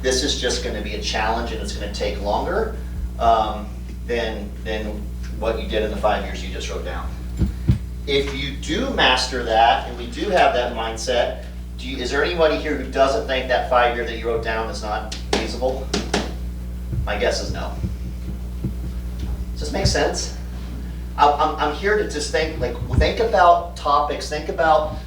this is just gonna be a challenge and it's gonna take longer than what you did in the 5 years you just wrote down. If you do master that, and we do have that mindset, is there anybody here who doesn't think that 5 year that you wrote down is not feasible? My guess is no. Does this make sense? I'm here to just think about topics, think about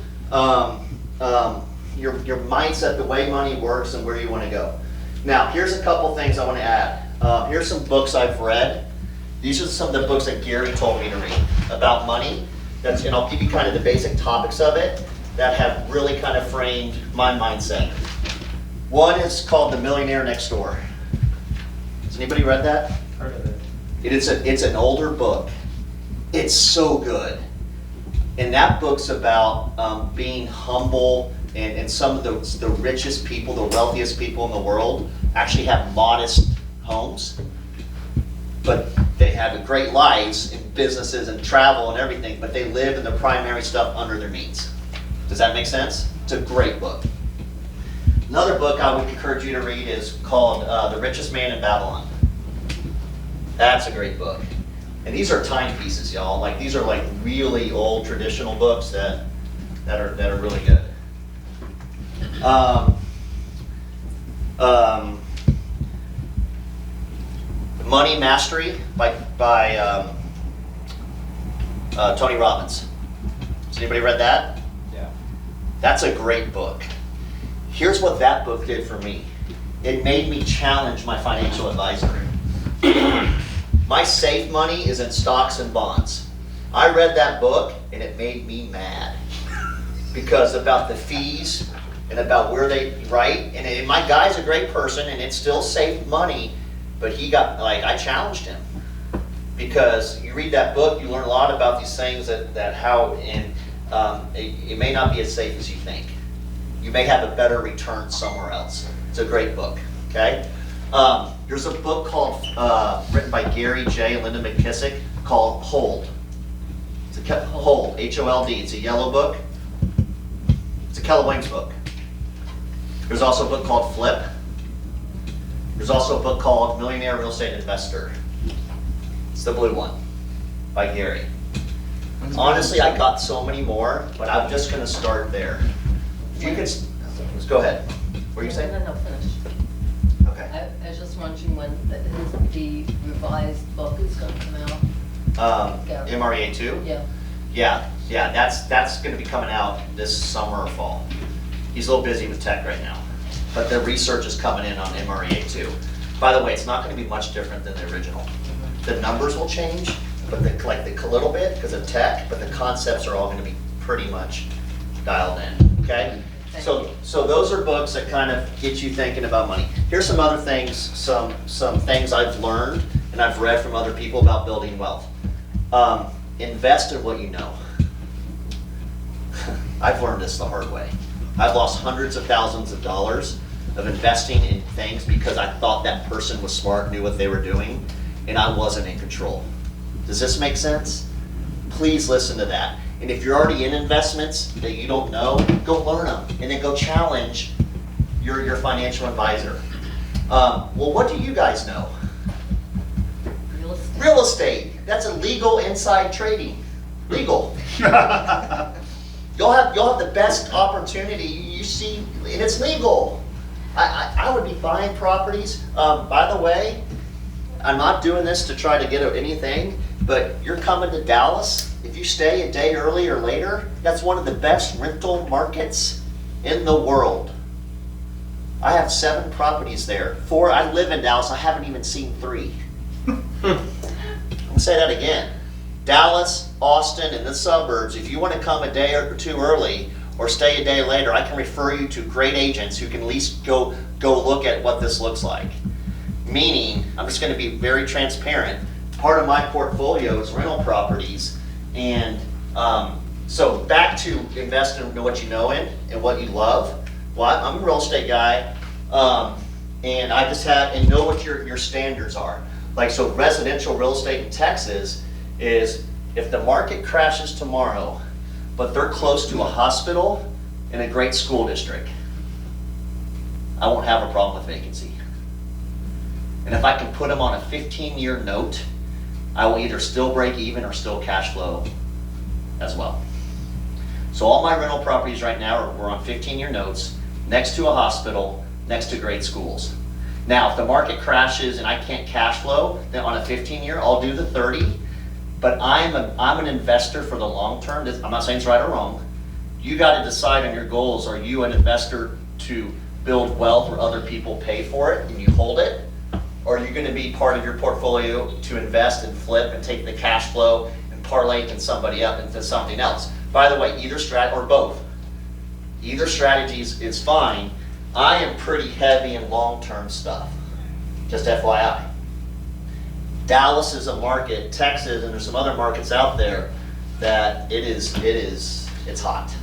your mindset, the way money works and where you want to go. Now, here's a couple things I want to add. Here's some books I've read. These are some of the books that Gary told me to read about money. And I'll give you kind of the basic topics of it that have really kind of framed my mindset. One is called The Millionaire Next Door. Has anybody read that? Heard of it. It's an older book. It's so good. And that book's about being humble, and some of the richest people, the wealthiest people in the world actually have modest homes, but they have great lives and businesses and travel and everything, but they live in the primary stuff under their means. Does that make sense? It's a great book. Another book I would encourage you to read is called The Richest Man in Babylon. That's a great book. And these are timepieces, y'all. Like, these are like really old traditional books that are really good. Money Mastery by Tony Robbins. Has anybody read that? Yeah. That's a great book. Here's what that book did for me. It made me challenge my financial advisor. My safe money is in stocks and bonds. I read that book and it made me mad because about the fees and about where they write. And my guy's a great person and it still saved money, but he got, like, I challenged him because you read that book, you learn a lot about these things that how, and it may not be as safe as you think. You may have a better return somewhere else. It's a great book, okay? There's a book called, written by Gary J. and Linda McKissick called Hold. It's a Hold, H-O-L-D. It's a yellow book. It's a Keller Williams book. There's also a book called Flip. There's also a book called Millionaire Real Estate Investor. It's the blue one by Gary. Honestly, I got so many more, but I'm just going to start there. If you could, let's go ahead. What were you saying? No, finish. Okay. I was just wondering when the revised book is going to come out. MREA 2? Yeah. Yeah, that's going to be coming out this summer or fall. He's a little busy with tech right now, but the research is coming in on MREA 2. By the way, it's not going to be much different than the original. The numbers will change, but a little bit because of tech, but the concepts are all going to be pretty much dialed in. Okay. So those are books that kind of get you thinking about money. Here's some other things, some things I've learned and I've read from other people about building wealth. Invest in what you know. I've learned this the hard way. I've lost hundreds of thousands of dollars of investing in things because I thought that person was smart, knew what they were doing, and I wasn't in control. Does this make sense? Please listen to that. And if you're already in investments that you don't know, go learn them and then go challenge your financial advisor. Well, what do you guys know? Real estate. Real estate. That's illegal inside trading. Legal. You'll have the best opportunity you see, and it's legal. I would be buying properties. By the way, I'm not doing this to try to get anything, but you're coming to Dallas. If you stay a day early or later, that's one of the best rental markets in the world. I have 7 properties there. 4, I live in Dallas, I haven't even seen 3. I'm gonna say that again. Dallas, Austin, and the suburbs, if you want to come a day or 2 early or stay a day later, I can refer you to great agents who can at least go look at what this looks like. Meaning, I'm just going to be very transparent. Part of my portfolio is rental properties, and so back to invest in what you know in and what you love. Well, I'm a real estate guy, and I just have and know what your standards are. Like, so residential real estate in Texas is if the market crashes tomorrow, but they're close to a hospital and a great school district, I won't have a problem with vacancy. And if I can put them on a 15-year note, I will either still break even or still cash flow as well. So all my rental properties right now we're on 15-year notes, next to a hospital, next to great schools. Now, if the market crashes and I can't cash flow, then on a 15-year, I'll do the 30. But I'm an investor for the long term. I'm not saying it's right or wrong. You got to decide on your goals. Are you an investor to build wealth where other people pay for it and you hold it? Or are you going to be part of your portfolio to invest and flip and take the cash flow and parlay it in somebody up into something else? By the way, either strat or both. Either strategy is fine. I am pretty heavy in long-term stuff, just FYI. Dallas is a market, Texas, and there's some other markets out there that it's hot.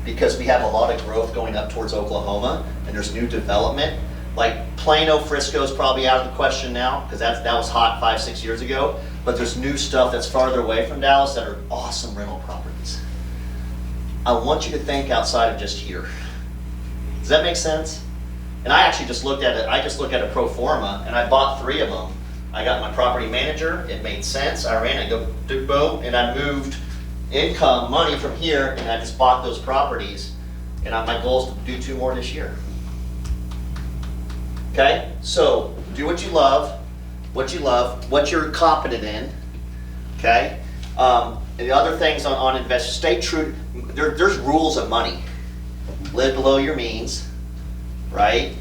Because we have a lot of growth going up towards Oklahoma, and there's new development. Like Plano, Frisco is probably out of the question now, because that was hot 5-6 years ago. But there's new stuff that's farther away from Dallas that are awesome rental properties. I want you to think outside of just here. Does that make sense? And I actually just looked at it. I just looked at a pro forma, and I bought 3 of them. I got my property manager. It made sense. I ran it, go boom, and I moved income, money from here, and I just bought those properties. And my goal is to do 2 more this year. Okay, so do what you love, what you're competent in. Okay, and the other things on investors, stay true. There's rules of money. Live below your means, right?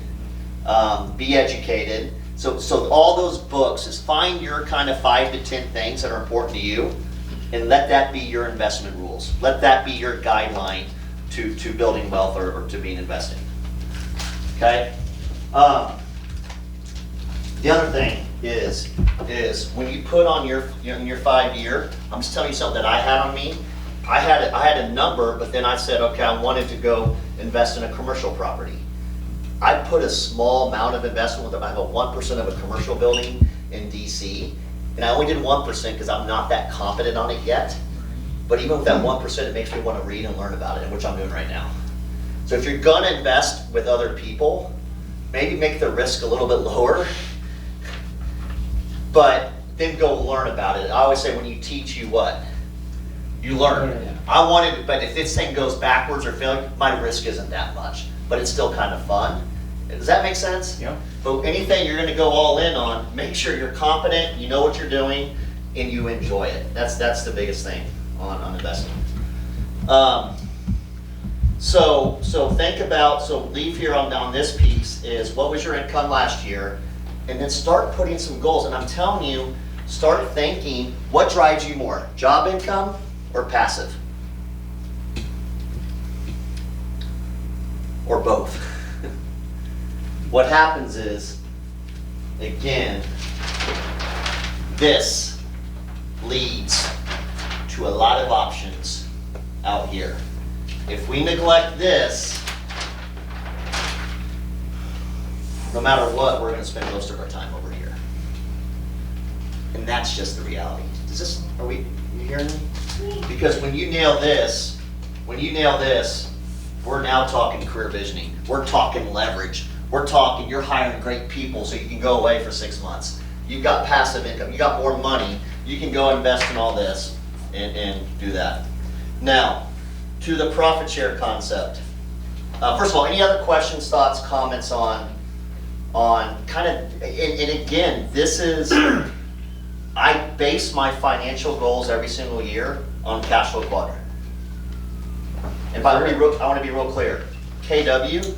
Be educated. So all those books is find your kind of 5 to 10 things that are important to you, and let that be your investment rules. Let that be your guideline to building wealth or to being investing. Okay. The other thing is when you put on your 5-year, I'm just telling you something that I had on me. I had a number, but then I said, okay, I wanted to go invest in a commercial property. I put a small amount of investment with I have a 1% of a commercial building in DC, and I only did 1% because I'm not that competent on it yet. But even with that 1%, it makes me want to read and learn about it, which I'm doing right now. So if you're gonna invest with other people, maybe make the risk a little bit lower, but then go learn about it. I always say when you teach, you what? You learn. Yeah. I wanted, but if this thing goes backwards or failure, my risk isn't that much, but it's still kind of fun. Does that make sense? Yeah. But anything you're gonna go all in on, make sure you're competent, you know what you're doing, and you enjoy it. That's the biggest thing on investing. So think about, leave here on this piece is what was your income last year, and then start putting some goals. And I'm telling you, start thinking, what drives you more, job income or passive? Or both. What happens is, again, this leads to a lot of options out here. If we neglect this, no matter what, we're going to spend most of our time over here. And that's just the reality. Are you hearing me? Because when you nail this, we're now talking career visioning. We're talking leverage. We're talking you're hiring great people so you can go away for 6 months. You've got passive income. You got more money. You can go invest in all this and do that. Now, to the profit share concept. First of all, any other questions, thoughts, comments on kind of, and again, this is, I base my financial goals every single year on cash flow quadrant. And I want to be real clear. KW,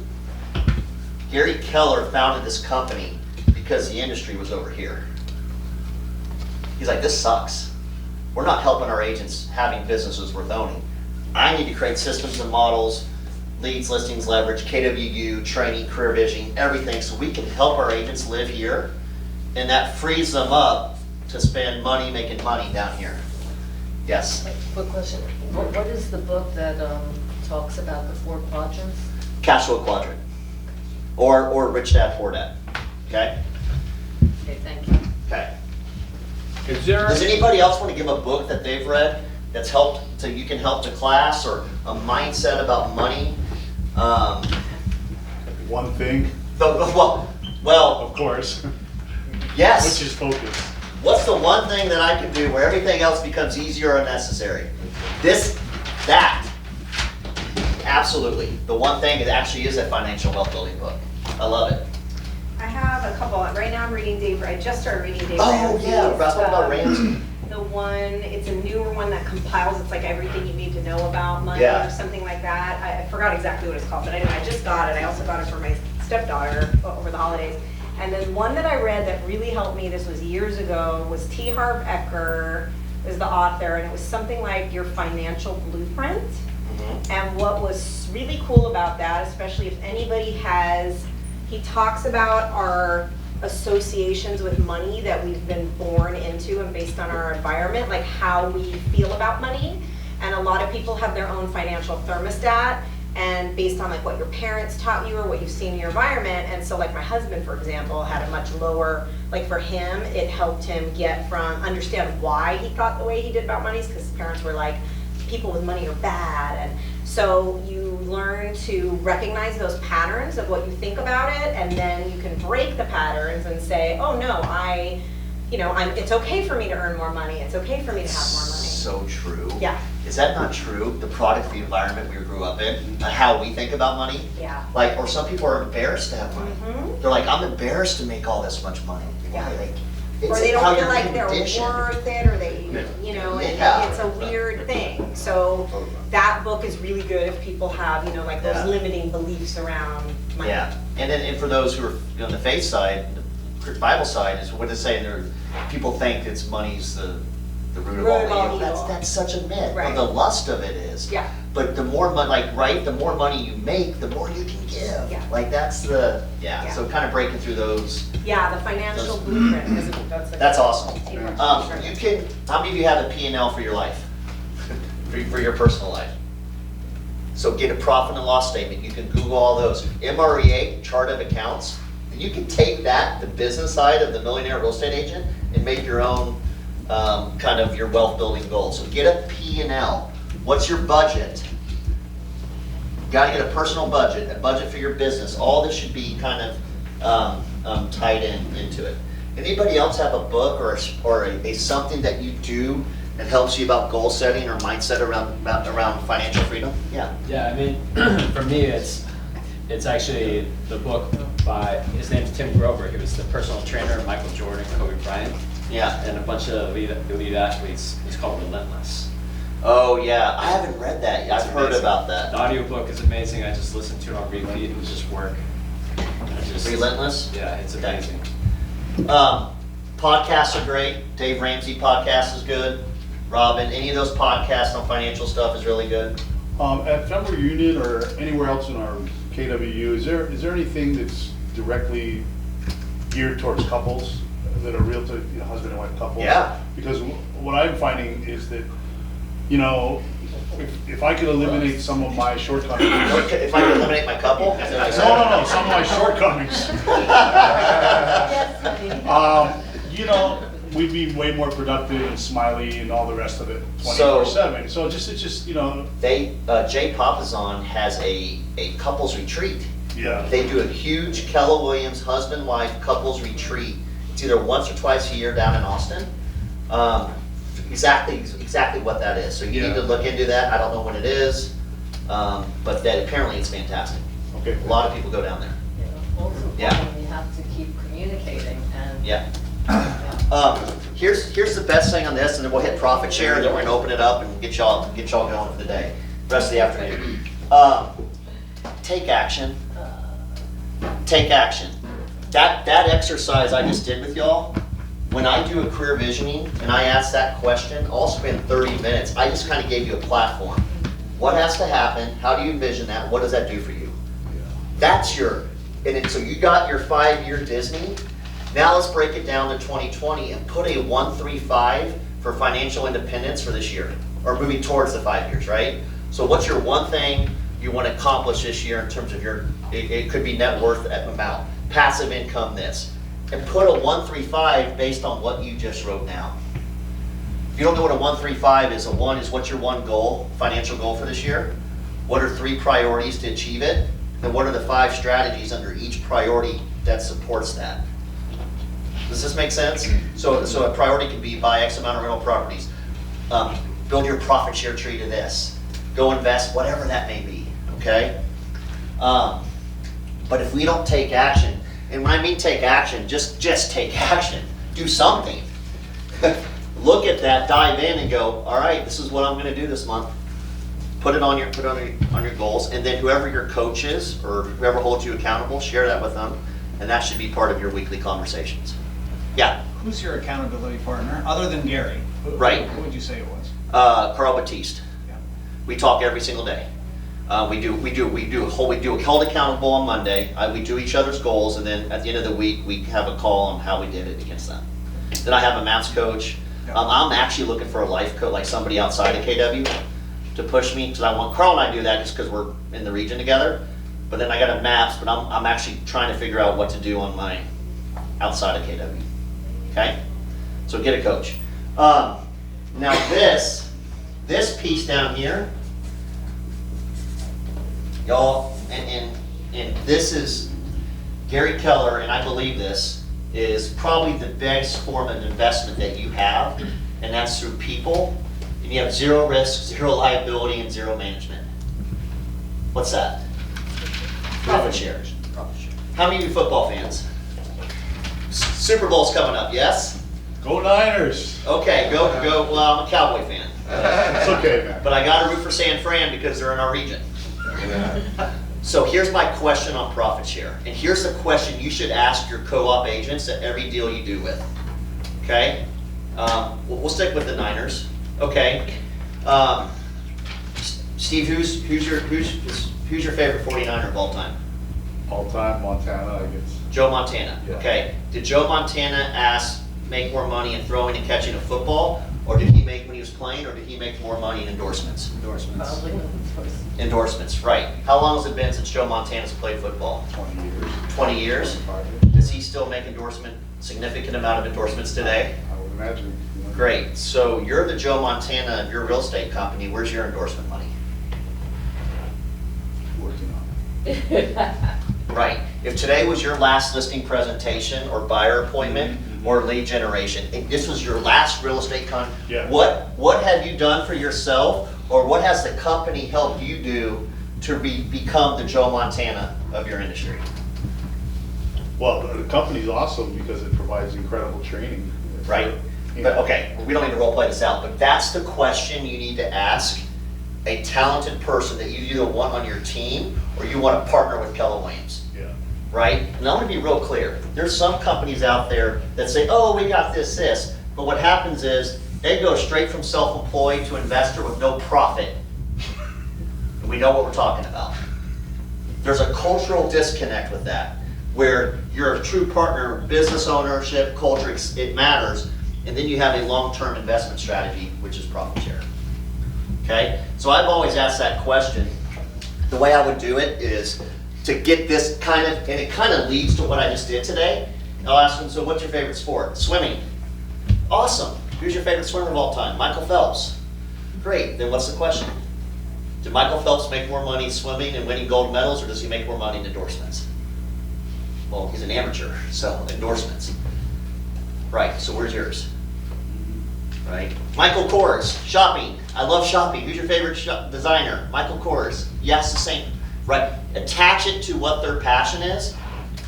Gary Keller founded this company because the industry was over here. He's like, this sucks. We're not helping our agents having businesses worth owning. I need to create systems and models, leads, listings, leverage, KWU, training, career visioning, everything, so we can help our agents live here, and that frees them up to spend money making money down here. Yes? Quick question. What is the book that talks about the 4 quadrants? Cash flow quadrant. Or Rich Dad, Poor Dad. Okay? Okay, thank you. Okay. Does anybody else want to give a book that they've read that's helped, so you can help the class, or a mindset about money? one thing, Well, of course, yes. which is focus. What's the one thing that I can do where everything else becomes easier or unnecessary? That. Absolutely. The one thing it actually is a financial wealth building book. I love it. I have a couple. Right now I'm reading I just started reading Dave Oh, Ramsey's. yeah, talk about Ramsey. The one, it's a newer one that compiles, it's like everything you need to know about money Yeah. or something like that. I forgot exactly what it's called, but anyway, I just got it. I also got it for my stepdaughter over the holidays. And then one that I read that really helped me, this was years ago, was T. Harv Eker is the author, and it was something like Your Financial Blueprint. And what was really cool about that, especially if anybody he talks about our associations with money that we've been born into and based on our environment, like how we feel about money. And a lot of people have their own financial thermostat, and based on like what your parents taught you or what you've seen in your environment. And so like my husband, for example, had a much lower, like for him, it helped him understand why he thought the way he did about money, because his parents were like, people with money are bad. And so you learn to recognize those patterns of what you think about it, and then you can break the patterns and say, oh no, it's okay for me to earn more money. It's okay for me to have more money. So true. Yeah. Is that not true? The product, the environment we grew up in, how we think about money? Yeah. Like, or some people are embarrassed to have money. They're like, I'm embarrassed to make all this much money. Yeah. It's Or they how don't feel you're like they're conditioned. worth it, or they, and Yeah. it's a weird thing. So that book is really good if people have, like those Yeah. limiting beliefs around money. Yeah, and for those who are on the faith side, the Bible side is what it's saying. People think it's money's the root of all evil. That's such a myth. Right. But the lust of it is. Yeah. But the more money, the more money you make, the more you can give. Yeah. Like that's Yeah. So kind of breaking through those. Yeah, the financial blueprint is That's awesome. Teamwork. How many of you have a P&L for your life? for your personal life? So get a profit and loss statement. You can Google all those. MREA, chart of accounts. And you can take that, the business side of the Millionaire Real Estate Agent, and make your own kind of your wealth building goal. So get a P&L. What's your budget? You gotta get a personal budget, a budget for your business. All this should be kind of tied into it. Anybody else have a book or a something that you do that helps you about goal setting or mindset around financial freedom? Yeah. Yeah, I mean, for me, it's actually the book by, his name's Tim Grover. He was the personal trainer of Michael Jordan, Kobe Bryant, Yeah. and a bunch of elite athletes. It's called Relentless. Oh yeah, I haven't read that yet. It's I've heard amazing. about that. The audiobook is amazing. I just listened to it on repeat. It was just work. Relentless? Yeah, it's amazing. Podcasts are great. Dave Ramsey podcast is good. Robin, any of those podcasts on financial stuff is really good. At Family Reunion or anywhere else in our KWU, is there anything that's directly geared towards couples that are real to husband and wife couples? Yeah. Because what I'm finding is that, if I could eliminate some of my shortcomings. If I could eliminate my couple? Is that what you said? No, some of my shortcomings. We'd be way more productive and smiley and all the rest of it 24/7. So it's just Jay Papazon has a couples retreat. Yeah. They do a huge Keller Williams husband-wife couples retreat. It's either once or twice a year down in Austin. Exactly what that is. So you need to look into that. I don't know when it is, but that apparently it's fantastic. Okay. A lot of people go down there. Also, Yeah. you have to keep communicating and. Yeah. Here's the best thing on this, and then we'll hit profit share, and then we're gonna open it up and get y'all going for the day, rest of the afternoon. Take action. Take action. That exercise I just did with y'all, when I do a career visioning and I ask that question, I'll spend 30 minutes. I just kind of gave you a platform. What has to happen? How do you envision that? What does that do for you? That's so you got your 5-year Disney. Now let's break it down to 2020 and put a 1-3-5 for financial independence for this year, or moving towards the 5 years, right? So what's your one thing you want to accomplish this year in terms of it could be net worth amount, passive income this, and put a 1-3-5 based on what you just wrote down. If you don't know what a 1-3-5 is, a 1 is what's your one goal, financial goal for this year? What are 3 priorities to achieve it? then what are the 5 strategies under each priority that supports that? Does this make sense? So a priority could be buy X amount of rental properties, build your profit share tree to this, go invest, whatever that may be, okay? But if we don't take action, and when I mean take action, just take action, do something. Look at that, dive in and go, all right, this is what I'm gonna do this month. Put it on your goals, and then whoever your coach is, or whoever holds you accountable, share that with them, and that should be part of your weekly conversations. Yeah, Who's your accountability partner, other than Gary? Right. Who would you say it was? Carl Batiste. Yeah. We talk every single day. We hold accountable on Monday. We do each other's goals, and then at the end of the week, we have a call on how we did it against them. Then I have a maths coach. I'm actually looking for a life coach, like somebody outside of KW, to push me, because I want Carl and I do that just because we're in the region together. But then I got a maps, but I'm actually trying to figure out what to do on my outside of KW. Okay, so get a coach. Now this piece down here, y'all, and this is Gary Keller, and I believe this is probably the best form of investment that you have, and that's through people. And you have 0 risk, 0 liability, and 0 management. What's that? Profit share. How many of you football fans? Super Bowl's coming up, yes? Go Niners. Okay, go. Well, I'm a Cowboy fan. It's okay, man. But I got to root for San Fran because they're in our region. So here's my question on profit share. And here's the question you should ask your co-op agents at every deal you do with. Okay? We'll stick with the Niners. Okay. Steve, who's your favorite 49er of all time? All time Montana, I guess. Joe Montana. Yeah. Okay. Did Joe Montana make more money in throwing and catching a football, or did he make when he was playing, or did he make more money in endorsements? Probably Endorsements, right. How long has it been since Joe Montana's played football? 20 years. 20 years? 25 years. Does he still make significant amount of endorsements today? I would imagine. Great. So you're the Joe Montana of your real estate company. Where's your endorsement money? Working on it. Right. If today was your last listing presentation or buyer appointment or lead generation, if this was your last real estate Yeah. what have you done for yourself, or what has the company helped you do to become the Joe Montana of your industry? Well, the company's awesome because it provides incredible training. Right. But okay, we don't need to role play this out, but that's the question you need to ask a talented person that you either want on your team or you want to partner with Keller Williams. Yeah. Right? And I want to be real clear. There's some companies out there that say, oh, we got this. But what happens is they go straight from self-employed to investor with no profit. And we know what we're talking about. There's a cultural disconnect with that, where you're a true partner, business ownership, culture, it matters. And then you have a long-term investment strategy, which is profit share. Okay? So I've always asked that question. The way I would do it is to get this kind of, and it kind of leads to what I just did today. I'll ask them, so what's your favorite sport? Swimming. Awesome. Who's your favorite swimmer of all time? Michael Phelps. Great. Then what's the question? Did Michael Phelps make more money swimming and winning gold medals, or does he make more money in endorsements? Well, he's an amateur, so endorsements. Right, so where's yours? Right? Michael Kors, shopping. I love shopping. Who's your favorite designer? Michael Kors. Yes, the same. Right? Attach it to what their passion is,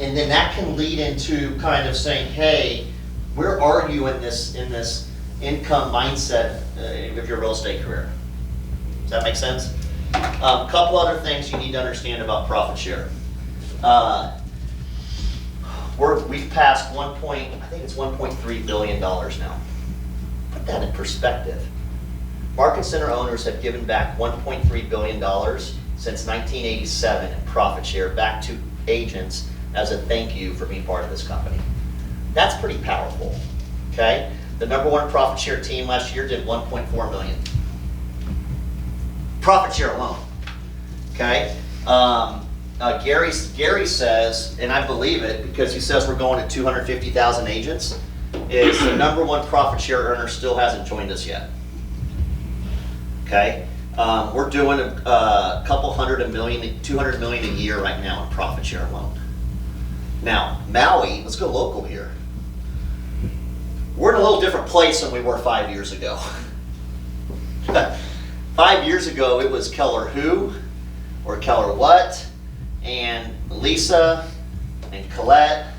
and then that can lead into kind of saying, hey, where are you in this income mindset of your real estate career? Does that make sense? A couple other things you need to understand about profit share. We've passed $1.3 billion now. Put that in perspective. Market Center owners have given back $1.3 billion since 1987 in profit share back to agents as a thank you for being part of this company. That's pretty powerful, okay? The #1 profit share team last year did $1.4 million. Profit share alone, okay? Gary says, and I believe it because he says we're going to 250,000 agents, is the #1 profit share earner still hasn't joined us yet. Okay? We're doing a couple hundred, a million, 200 million a year right now in profit share alone. Now, Maui, let's go local here. We're in a little different place than we were 5 years ago. 5 years ago, it was Keller who, or Keller what, and Lisa, and Colette,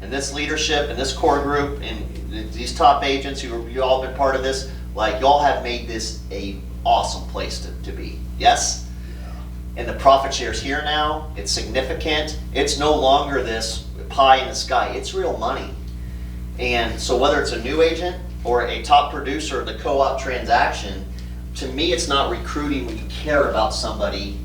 and this leadership, and this core group, and these top agents who you all been part of this, like y'all have made this a awesome place to be. Yes? And the profit share's here now. It's significant. It's no longer this pie in the sky. It's real money. And so whether it's a new agent or a top producer of the co-op transaction, to me it's not recruiting when you care about somebody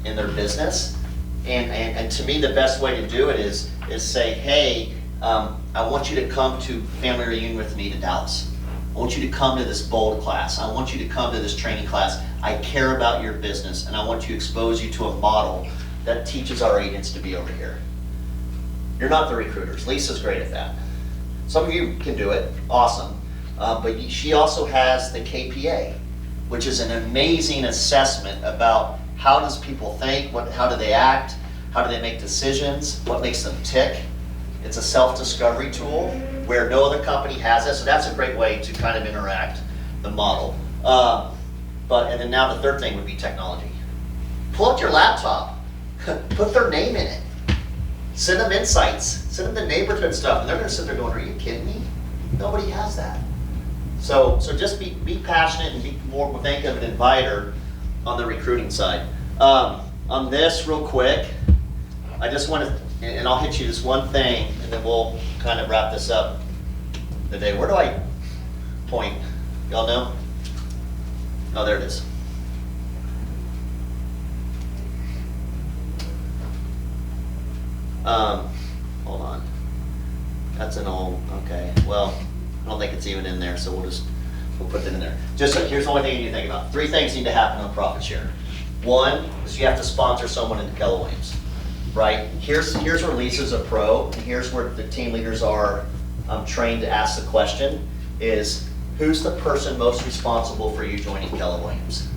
in their business. And to me the best way to do it is say, hey, I want you to come to family reunion with me to Dallas. I want you to come to this bold class. I want you to come to this training class. I care about your business, and I want to expose you to a model that teaches our agents to be over here. You're not the recruiters. Lisa's great at that. Some of you can do it, awesome. But she also has the KPA, which is an amazing assessment about how does people think, how do they act, how do they make decisions, what makes them tick. It's a self-discovery tool where no other company has it, so that's a great way to kind of interact the model. And then now the third thing would be technology. Pull up your laptop, put their name in it, send them insights, send them the neighborhood stuff, and they're gonna sit there going, are you kidding me? Nobody has that. So just be passionate and be more, think of an inviter on the recruiting side. On this real quick, I just want to, and I'll hit you this one thing, and then we'll kind of wrap this up today. Where do I point? Y'all know? Oh, there it is. Hold on. That's an old, okay. Well, I don't think it's even in there, so we'll put that in there. Just here's the only thing you need to think about. 3 things need to happen on profit share. One is you have to sponsor someone into Keller Williams, right? Here's where Lisa's a pro, and here's where the team leaders are trained to ask the question is, who's the person most responsible for you joining Keller Williams?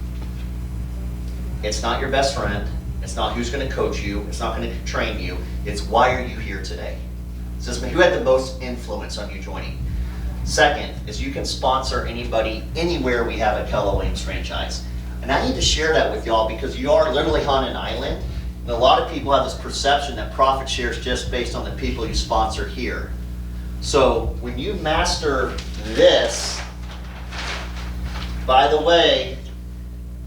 It's not your best friend. It's not who's going to coach you. It's not going to train you. It's why are you here today? It says who had the most influence on you joining. Second is you can sponsor anybody anywhere we have a Keller Williams franchise. And I need to share that with y'all because you are literally on an island. And a lot of people have this perception that profit share is just based on the people you sponsor here. So when you master this, by the way,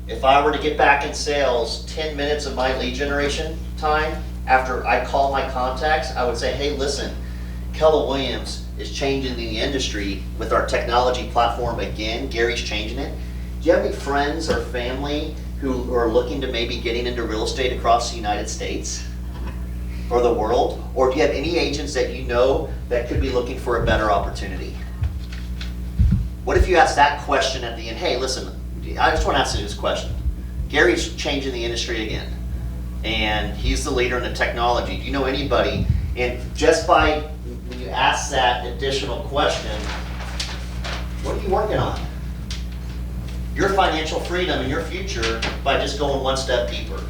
if I were to get back in sales, 10 minutes of my lead generation time, after I call my contacts, I would say, hey, listen, Keller Williams is changing the industry with our technology platform again. Gary's changing it. Do you have any friends or family who are looking to maybe getting into real estate across the United States or the world? Or do you have any agents that you know that could be looking for a better opportunity? What if you ask that question at the end? Hey, listen, I just want to ask you this question. Gary's changing the industry again, and he's the leader in the technology. Do you know anybody? And just by when you ask that additional question, what are you working on? Your financial freedom and your future by just going one step deeper,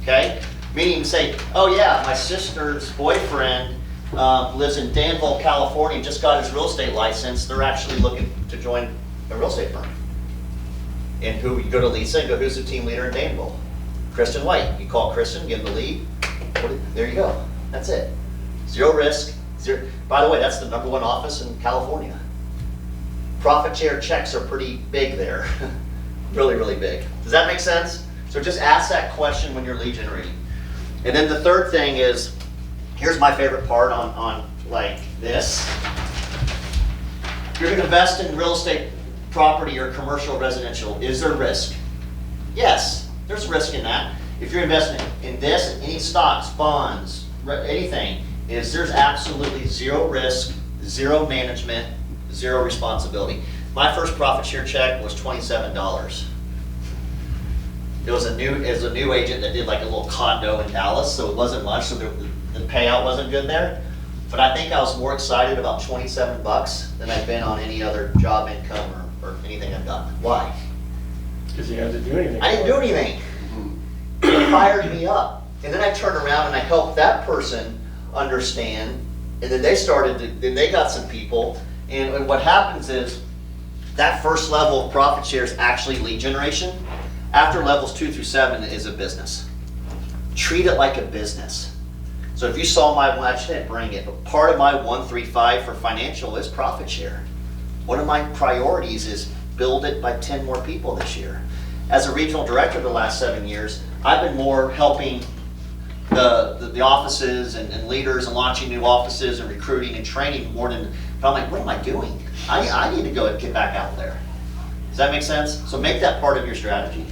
okay? Meaning say, oh yeah, my sister's boyfriend lives in Danville, California, just got his real estate license. They're actually looking to join a real estate firm. And who you go to Lisa and go, who's the team leader in Danville? Kristen White. You call Kristen, give him the lead. There you go. That's it. Zero risk. Zero. By the way, that's the #1 office in California. Profit share checks are pretty big there. Really, really big. Does that make sense? So just ask that question when you're lead generating. And then the third thing is, here's my favorite part on like this. You're going to invest in real estate property or commercial residential. Is there risk? Yes, there's risk in that. If you're investing in this, any stocks, bonds, anything, there's absolutely zero risk, zero management, zero responsibility. My first profit share check was $27. It was a new agent that did like a little condo in Dallas, so it wasn't much, so the payout wasn't good there. But I think I was more excited about $27 than I've been on any other job income or anything I've done. Why? Because you had to do anything. I didn't do anything. They fired me up. And then I turned around and I helped that person understand. And then then they got some people. And what happens is that first level of profit share is actually lead generation. After levels 2 through 7 is a business. Treat it like a business. So if you saw I didn't bring it, but part of my 135 for financial is profit share. One of my priorities is build it by 10 more people this year. As a regional director the last 7 years, I've been more helping the offices and leaders and launching new offices and recruiting and training more than, but I'm like, what am I doing? I need to go and get back out there. Does that make sense? So make that part of your strategy.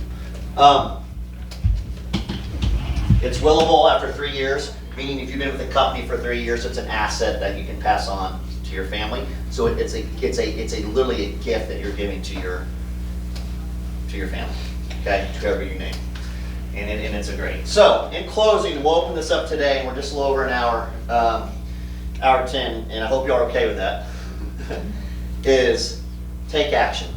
It's willable after 3 years, meaning if you've been with a company for 3 years, it's an asset that you can pass on to your family. So it's literally a gift that you're giving to your family, okay, to whoever you name. And it's a great. So in closing, we'll open this up today, and we're just a little over an hour, hour 10, and I hope you're okay with that. Is take action.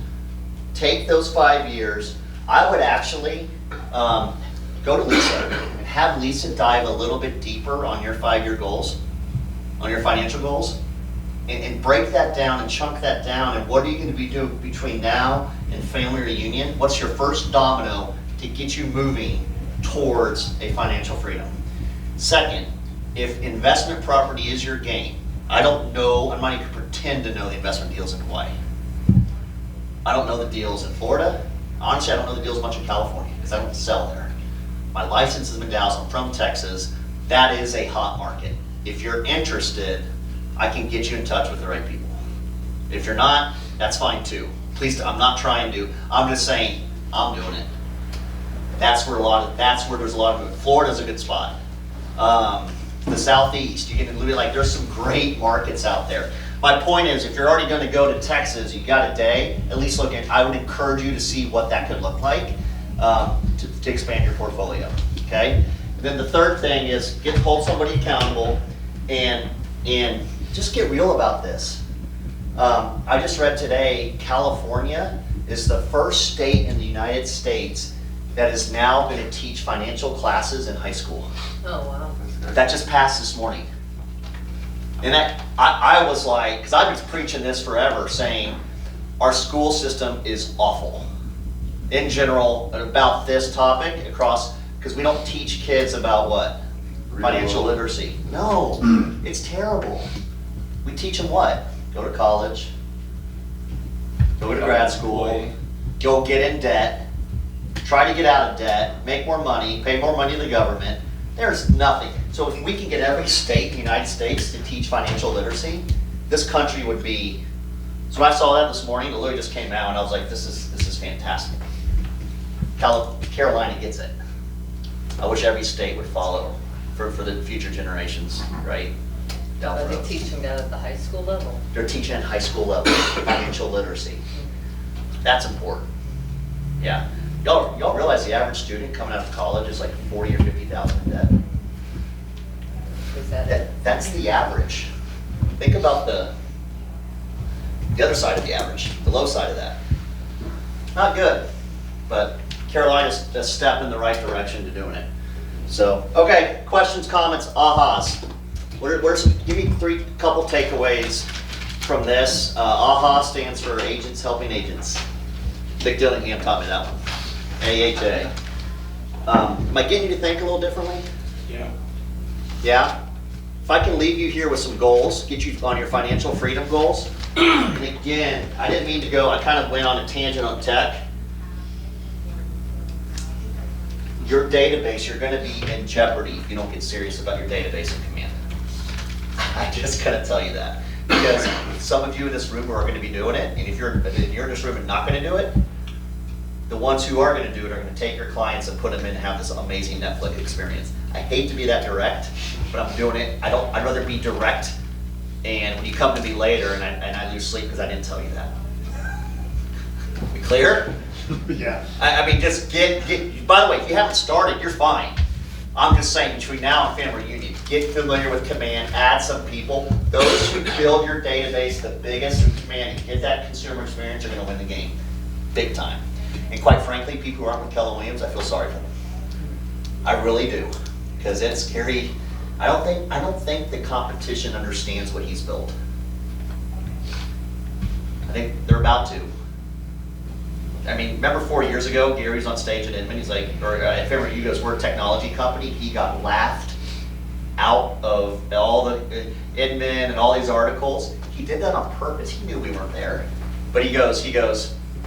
Take those 5 years. I would actually go to Lisa and have Lisa dive a little bit deeper on your 5-year goals, on your financial goals, and break that down and chunk that down. And what are you going to be doing between now and family reunion? What's your first domino to get you moving towards a financial freedom? Second, if investment property is your game, I don't know, I'm not even pretend to know the investment deals in Hawaii. I don't know the deals in Florida. Honestly, I don't know the deals much in California because I don't sell there. My license is in Dallas. I'm from Texas. That is a hot market. If you're interested, I can get you in touch with the right people. If you're not, that's fine too. Please, I'm not trying to. I'm just saying I'm doing it. That's where there's a lot of movement. Florida's a good spot. The Southeast, you get to like there's some great markets out there. My point is, if you're already going to go to Texas, you got a day. At least look at. I would encourage you to see what that could look like to expand your portfolio. Okay. And then the third thing is hold somebody accountable and just get real about this. I just read today, California is the first state in the United States that is now going to teach financial classes in high school. Oh, wow. That just passed this morning. And I was like, because I've been preaching this forever, saying our school system is awful. In general, about this topic across, because we don't teach kids about what? Financial literacy. No, it's terrible. We teach them what? Go to college, go to grad school, go get in debt, try to get out of debt, make more money, pay more money to the government. There's nothing. So if we can get every state in the United States to teach financial literacy, this country would be. So I saw that this morning. It literally just came out, and I was like, "This is fantastic." Carolina gets it. I wish every state would follow for the future generations, right? Down the Are they road. teaching that at the high school level? They're teaching at high school level financial literacy. That's important. Yeah. Y'all realize the average student coming out of college is like 40 or 50,000 in debt? Is that it? That's the average. Think about the other side of the average, the low side of that. Not good, but Carolina's a step in the right direction to doing it. So, okay, questions, comments, ahas. Give me couple takeaways from this. AHA stands for Agents Helping Agents. Vic Dillingham taught me that one. AHA. Am I getting you to think a little differently? Yeah. Yeah? If I can leave you here with some goals, get you on your financial freedom goals. And again, I didn't mean to go, I kind of went on a tangent on tech. Your database, you're going to be in jeopardy if you don't get serious about your database and command. I just gotta tell you that. Because some of you in this room are going to be doing it, and if you're in this room and not going to do it, the ones who are going to do it are going to take your clients and put them in and have this amazing Netflix experience. I hate to be that direct, but I'm doing it. I'd rather be direct, and when you come to me later and I lose sleep because I didn't tell you that. We clear? Yeah. I mean, just get. By the way, if you haven't started, you're fine. I'm just saying, between now and family reunion, get familiar with Command, add some people. Those who build your database the biggest through Command and get that consumer experience are going to win the game, big time. And quite frankly, people who aren't with Keller Williams, I feel sorry for them. I really do, because it's scary. I don't think the competition understands what he's built. I think they're about to. I mean, remember 4 years ago, Gary's on stage at Inman, he's like, or if ever you guys, we're a technology company, he got laughed out of all the Inman and all these articles. He did that on purpose, he knew we weren't there. But he goes,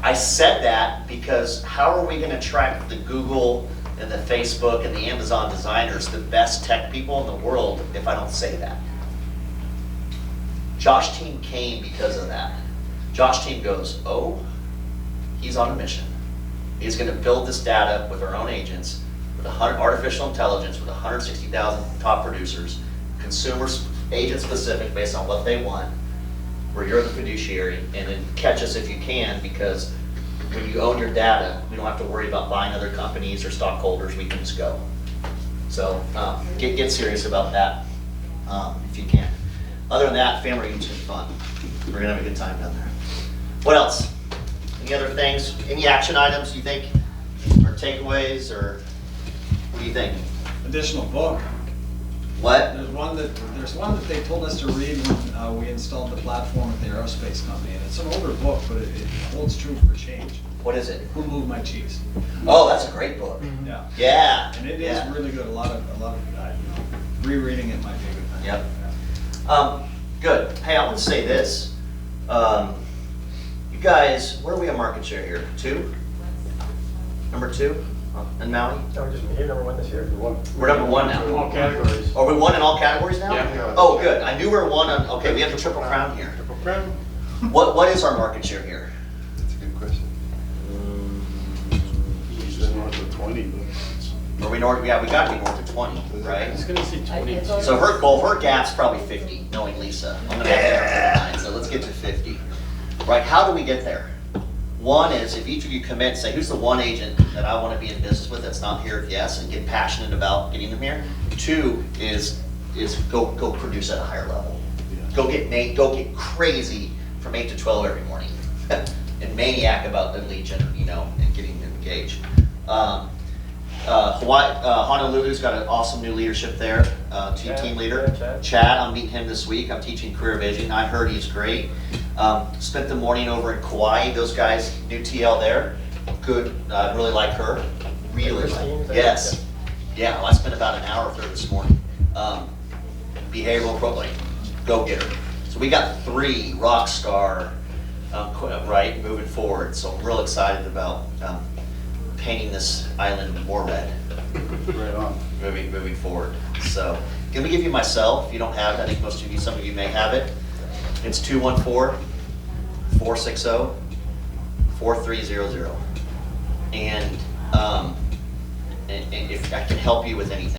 I said that because how are we gonna track the Google and the Facebook and the Amazon designers, the best tech people in the world, if I don't say that? Josh Team came because of that. Josh Team goes, oh, he's on a mission. He's gonna build this data with our own agents, with artificial intelligence, with 160,000 top producers, consumers, agent specific based on what they want, where you're the fiduciary, and then catch us if you can, because when you own your data, we don't have to worry about buying other companies or stockholders, we can just go. So get serious about that if you can. Other than that, family reunions will be fun. We're gonna have a good time down there. What else? Any other things? Any action items you think are takeaways, or what do you think? Additional book. What? There's one that they told us to read when we installed the platform at the aerospace company, and it's an older book, but it holds true for change. What is it? Who Moved My Cheese? Oh, that's a great book. Yeah. Yeah. And it yeah. is really good. A lot of rereading it might be a good thing. Yep. Yeah. Good. Hey, I want to say this. You guys, where are we on market share here? 2? Number 2 in Maui? No, we're just here number 1 this year. We're number 1 now. All categories. Are we 1 in all categories now? Yeah. Oh, good. I knew we were 1 on, okay, we have the Triple Crown here. Triple Crown. What is our market share here? That's a good question. It's just north of 20, but it's. Are we north? Yeah, we got to be north of 20, right? It's gonna see 20. It's all- So her gap's probably 50, knowing Lisa. I'm gonna have to 9, so let's get to 50. Right, how do we get there? 1 is if each of you commit, say, who's the 1 agent that I wanna be in business with that's not here, yes, and get passionate about getting them here. 2 is go produce at a higher level. Go get crazy from 8 to 12 every morning. And maniac about the lead gen, and getting them engaged. Honolulu's got an awesome new leadership there, team leader. Yeah, Chad, I'm meeting him this week. I'm teaching career vision. I heard he's great. Spent the morning over in Kauai. Those guys, new TL there, good. I really like her. Really Christine, like. Yes. Yeah. Well, I spent about an hour with her this morning. Behavioral program, go get her. So we got 3 rock star, right, moving forward. So I'm real excited about painting this island more red. Right on. Moving forward. So, let me give you my cell, if you don't have it. I think most of you, some of you may have it. It's 214-460-4300. And if I can help you with anything.